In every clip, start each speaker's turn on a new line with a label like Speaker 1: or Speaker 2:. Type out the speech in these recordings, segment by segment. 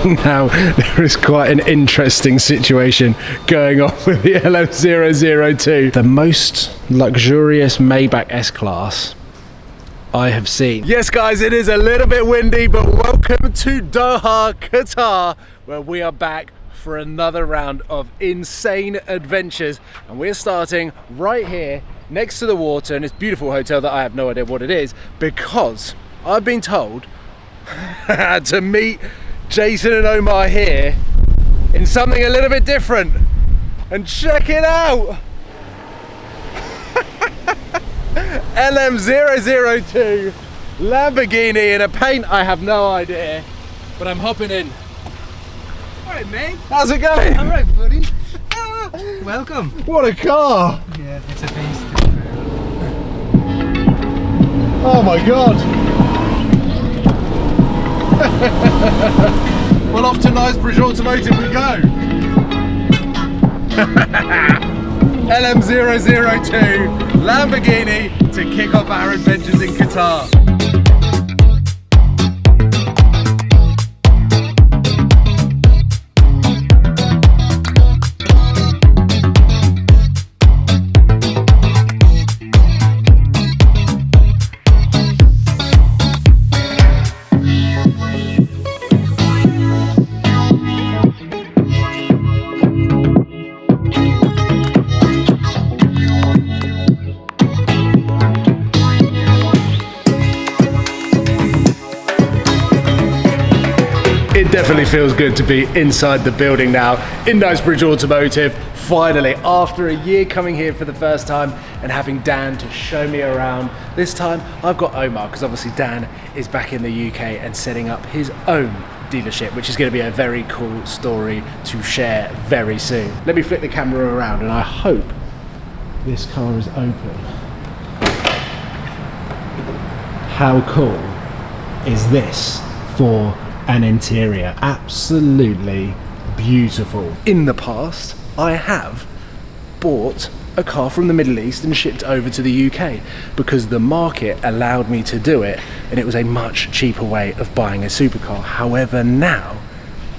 Speaker 1: Now, there is quite an interesting situation going on with the LM002. The most luxurious Maybach S-Class I have seen. Yes guys, it is a little bit windy, but welcome to Doha, Qatar, where we are back for another round of insane adventures. And we're starting right here next to the water in this beautiful hotel that I have no idea what it is, because I've been told to meet Jason and Omar here in something a little bit different. And check it out! LM002 Lamborghini in a paint I have no idea, but I'm hopping in.
Speaker 2: Alright mate.
Speaker 1: How's it going?
Speaker 2: Alright buddy. Welcome.
Speaker 1: What a car!
Speaker 2: Yeah, it's a beast.
Speaker 1: Oh my god! Well, off to Knightsbridge Automotive we go! LM002 Lamborghini to kick off our adventures in Qatar. It definitely feels good to be inside the building now in Knightsbridge Automotive. Finally, after a year coming here for the first time and having Dan to show me around. This time I've got Omar, because obviously Dan is back in the UK and setting up his own dealership, which is going to be a very cool story to share very soon. Let me flip the camera around and I hope this car is open. How cool is this for an interior? Absolutely beautiful. In the past, I have bought a car from the Middle East and shipped over to the UK because the market allowed me to do it, and it was a much cheaper way of buying a supercar. However, now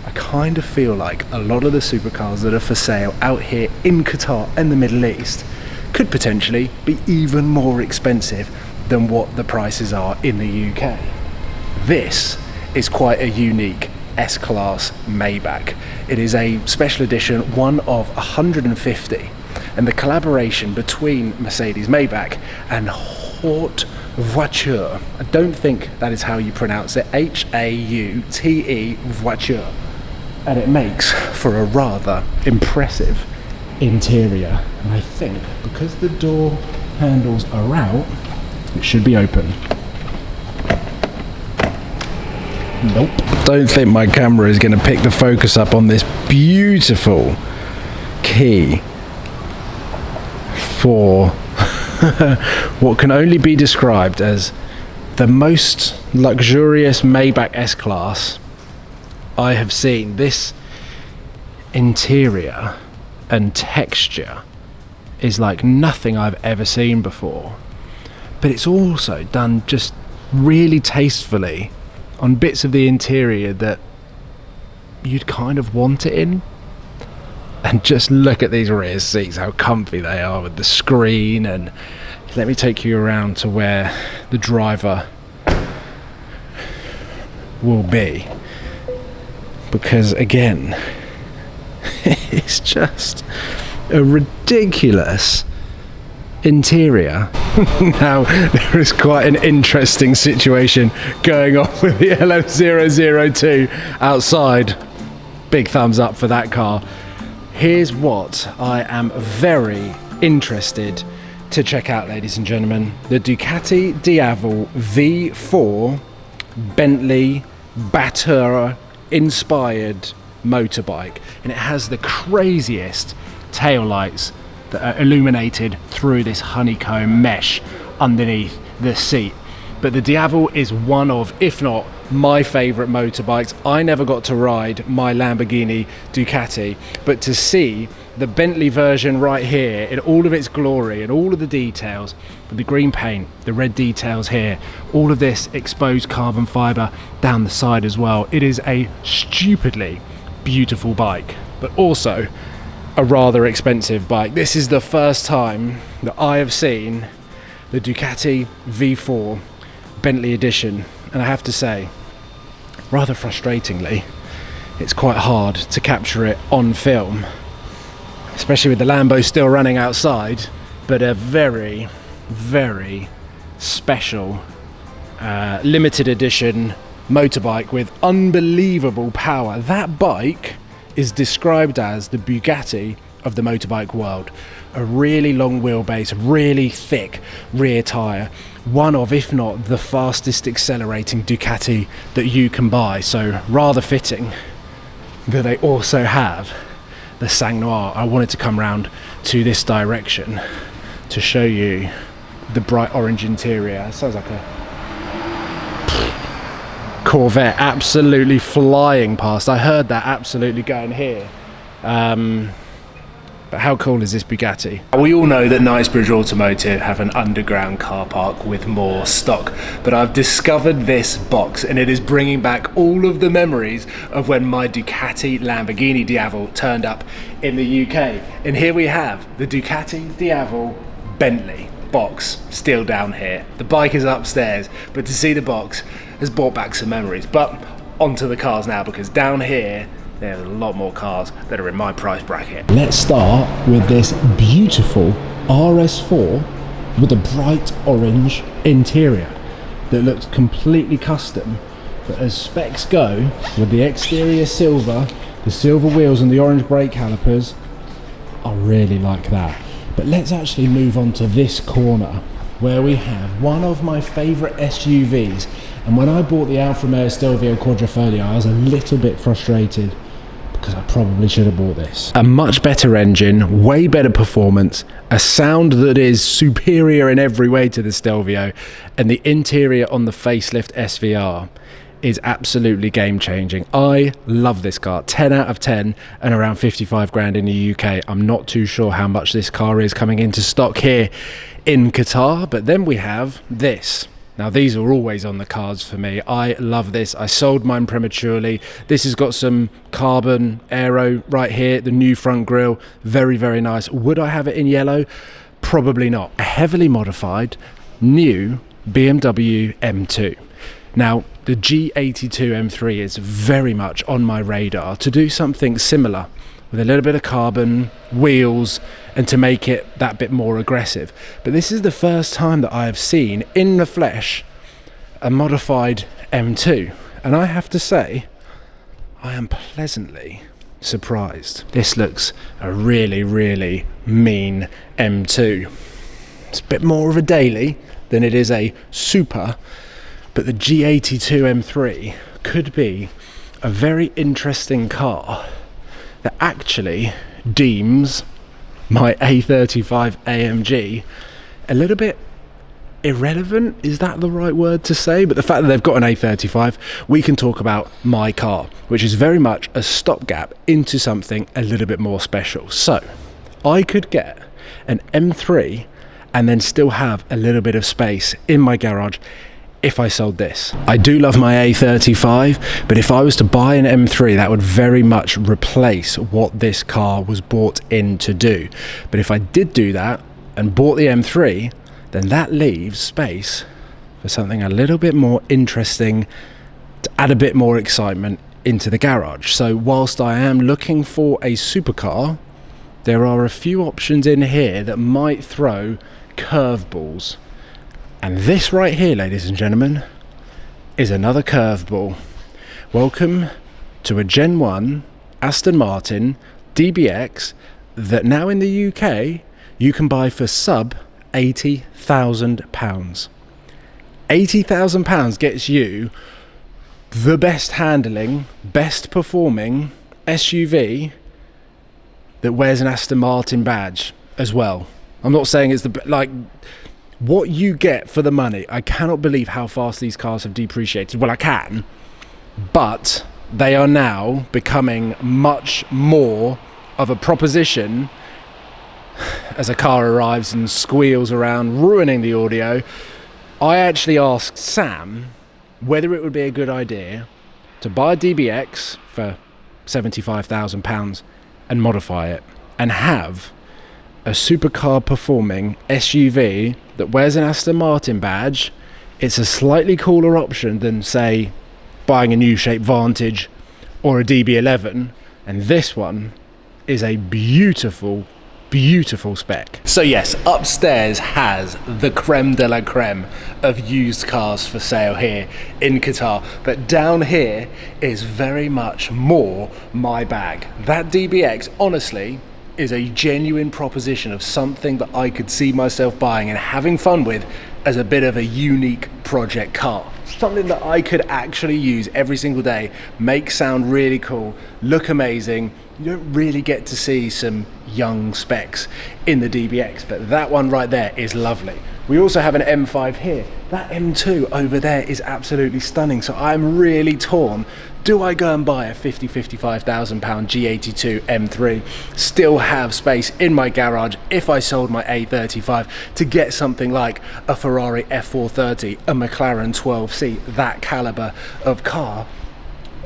Speaker 1: I kind of feel like a lot of the supercars that are for sale out here in Qatar and the Middle East could potentially be even more expensive than what the prices are in the UK. This is quite a unique S-Class Maybach. It is a special edition, one of 150, and the collaboration between Mercedes Maybach and Haute Voiture, I don't think that is how you pronounce it, H-A-U-T-E Voiture, and it makes for a rather impressive interior. And I think because the door handles are out, it should be open. Nope. Don't think my camera is going to pick the focus up on this beautiful key for what can only be described as the most luxurious Maybach S-Class I have seen. This interior and texture is like nothing I've ever seen before, but it's also done just really tastefully on bits of the interior that you'd kind of want it in. And just look at these rear seats, how comfy they are with the screen. And let me take you around to where the driver will be, because again, it's just a ridiculous interior. Now, there is quite an interesting situation going on with the LM002 outside. Big thumbs up for that car. Here's what I am very interested to check out, ladies and gentlemen. The Ducati Diavel V4 Bentley Batura inspired motorbike, and it has the craziest taillights that are illuminated through this honeycomb mesh underneath the seat. But the Diavel is one of, if not my favourite motorbikes. I never got to ride my Lamborghini Ducati, but to see the Bentley version right here in all of its glory and all of the details, with the green paint, the red details here, all of this exposed carbon fibre down the side as well. It is a stupidly beautiful bike, but also a rather expensive bike. This is the first time that I have seen the Ducati V4 Bentley edition, and I have to say, rather frustratingly, it's quite hard to capture it on film, especially with the Lambo still running outside. But a very, very special limited edition motorbike with unbelievable power. That bike is described as the Bugatti of the motorbike world. A really long wheelbase, really thick rear tyre, one of, if not the fastest accelerating Ducati that you can buy. So rather fitting that they also have the Sang Noir. I wanted to come round to this direction to show you the bright orange interior. It sounds like a Corvette absolutely flying past. I heard that absolutely going here. But how cool is this Bugatti? We all know that Knightsbridge Automotive have an underground car park with more stock, but I've discovered this box and it is bringing back all of the memories of when my Ducati Lamborghini Diavel turned up in the UK. And here we have the Ducati Diavel Bentley box still down here. The bike is upstairs, but to see the box has brought back some memories. But onto the cars now, because down here there's a lot more cars that are in my price bracket. Let's start with this beautiful RS4 with a bright orange interior that looks completely custom. But as specs go, with the exterior silver, the silver wheels and the orange brake calipers, I really like that. But let's actually move on to this corner where we have one of my favourite SUVs. And when I bought the Alfa Romeo Stelvio Quadrifoglio, I was a little bit frustrated because I probably should have bought this. A much better engine, way better performance, a sound that is superior in every way to the Stelvio, and the interior on the facelift SVR is absolutely game changing. I love this car. 10 out of 10 and around 55 grand in the UK. I'm not too sure how much this car is coming into stock here in Qatar, but then we have this. Now these are always on the cards for me. I love this. I sold mine prematurely. This has got some carbon aero right here, the new front grille, very, very nice. Would I have it in yellow? Probably not. A heavily modified new BMW M2. Now the G82 M3 is very much on my radar to do something similar with a little bit of carbon, wheels, and to make it that bit more aggressive. But this is the first time that I have seen in the flesh a modified M2, and I have to say I am pleasantly surprised. This looks a really, really mean M2. It's a bit more of a daily than it is a super, but the G82 M3 could be a very interesting car that actually deems my A35 AMG a little bit irrelevant. Is that the right word to say? But the fact that they've got an A35, we can talk about my car, which is very much a stopgap into something a little bit more special. So I could get an M3 and then still have a little bit of space in my garage if I sold this. I do love my A35, but if I was to buy an M3, that would very much replace what this car was bought in to do. But if I did do that and bought the M3, then that leaves space for something a little bit more interesting to add a bit more excitement into the garage. So whilst I am looking for a supercar, there are a few options in here that might throw curveballs. And this right here, ladies and gentlemen, is another curveball. Welcome to a Gen 1 Aston Martin DBX that now in the UK you can buy for sub £80,000. £80,000 gets you the best handling, best performing SUV that wears an Aston Martin badge as well. I'm not saying it's what you get for the money. I cannot believe how fast these cars have depreciated. Well, I can, but they are now becoming much more of a proposition as a car arrives and squeals around, ruining the audio. I actually asked Sam whether it would be a good idea to buy a DBX for £75,000 and modify it and have a supercar performing SUV that wears an Aston Martin badge. It's a slightly cooler option than, say, buying a new shape Vantage or a DB11, and this one is a beautiful spec. So yes, upstairs has the creme de la creme of used cars for sale here in Qatar, but down here is very much more my bag. That DBX, honestly, is a genuine proposition of something that I could see myself buying and having fun with as a bit of a unique project car. Something that I could actually use every single day, make sound really cool, look amazing. You don't really get to see some young specs in the DBX, but that one right there is lovely. We also have an M5 here. That M2 over there is absolutely stunning, so I'm really torn. Do I go and buy a £55,000 G82 M3, still have space in my garage if I sold my A35 to get something like a Ferrari F430, a McLaren 12C, that caliber of car?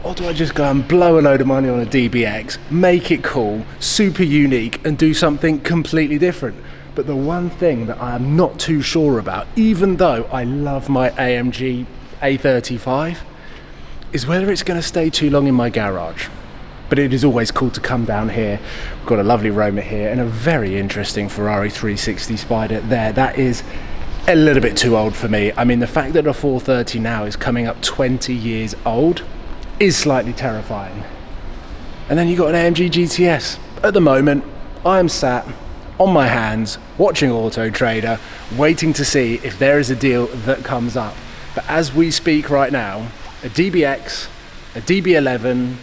Speaker 1: Or do I just go and blow a load of money on a DBX, make it cool, super unique, and do something completely different? But the one thing that I am not too sure about, even though I love my AMG A35, is whether it's going to stay too long in my garage. But it is always cool to come down here. We've got a lovely Roma here and a very interesting Ferrari 360 Spider there. That is a little bit too old for me. I mean, the fact that a 430 now is coming up 20 years old is slightly terrifying. And then you got an AMG GTS. At the moment, I am sat on my hands watching Auto Trader, waiting to see if there is a deal that comes up. But as we speak right now, a DBX, a DB11,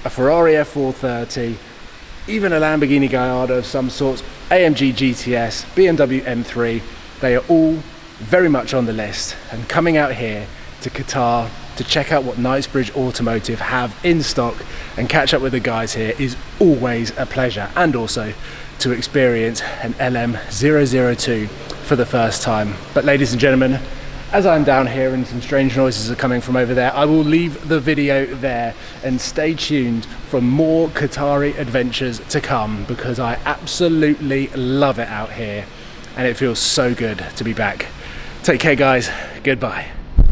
Speaker 1: a Ferrari F430, even a Lamborghini Gallardo of some sorts, AMG GTS, BMW M3, they are all very much on the list. And coming out here to Qatar to check out what Knightsbridge Automotive have in stock and catch up with the guys here is always a pleasure, and also to experience an LM002 for the first time. But ladies and gentlemen, as I'm down here and some strange noises are coming from over there, I will leave the video there and stay tuned for more Qatari adventures to come, because I absolutely love it out here and it feels so good to be back. Take care guys, goodbye.